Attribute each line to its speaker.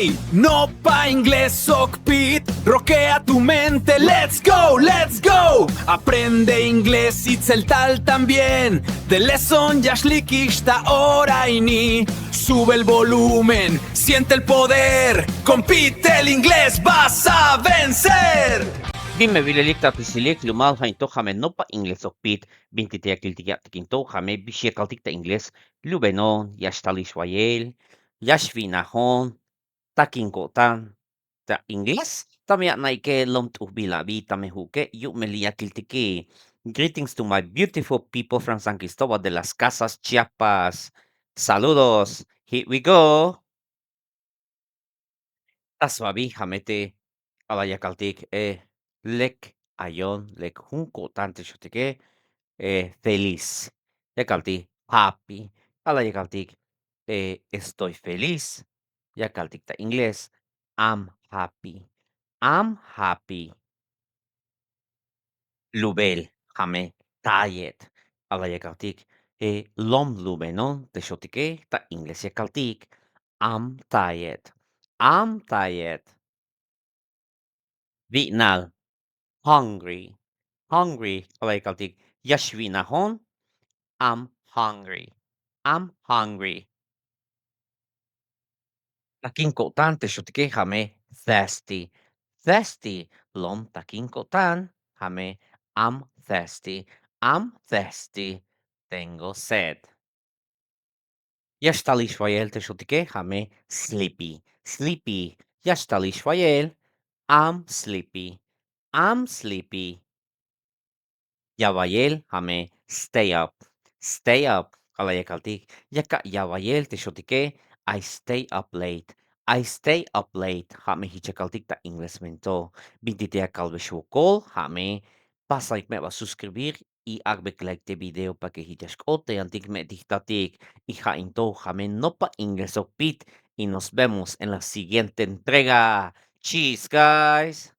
Speaker 1: Hey, no pa inglés okpit, roquea tu mente, let's go, let's go. Aprende inglés y tal también. De lesson ya shlikishta ora y ni. Sube el volumen, siente el poder. Compite el inglés, vas a vencer.
Speaker 2: Viime viljelikta pisiliek lumal hain tohame nopa ingles opit, bintitia kiltikia tikin tohame bisiekaltikta ingles, lubenon, yastalishwayel, yashvinahon, takinkotan, ta ingles, tamia naike lomt uhbila vitame huke, yumelia kiltiki. Greetings to my beautiful people from San Cristóbal de las Casas, Chiapas. Saludos. Here we go. Taswabi hamete alayakaltik lek ayon lek hunko tante shotike feliz. Yakalti happy alayakaltik estoy feliz. Yakaltik ta inglés I'm happy. I'm happy. Lubel hame tayet alayakaltik lom lubenon te shotike ta inglés yakaltik I'm tired. I'm tired. Vietnal hungry. Hungry, kalaikaltik, yashvinahon, I'm hungry. I'm hungry. Takinkotan teshotike hame thirsty. Thirsty, lom takinkotan hame I'm thirsty. I'm thirsty. Tengo sed. Yashtali shvayel teshotike hame sleepy. Sleepy. Yashtali shvayel. I'm sleepy. I'm sleepy. Yavayel hame stay up. Stay up. Kalayakaltik. Yaka yavayel teshotike. I stay up late. I stay up late. Hame hichakaltik ta inglesmento. Bintitea kalbeshukol hame. Pasaik me va suscribir y arbek like te video pa que hitashkote antik me dictatik. Hija into hame no pa inglesopit. Y nos vemos en la siguiente entrega. Cheers, guys.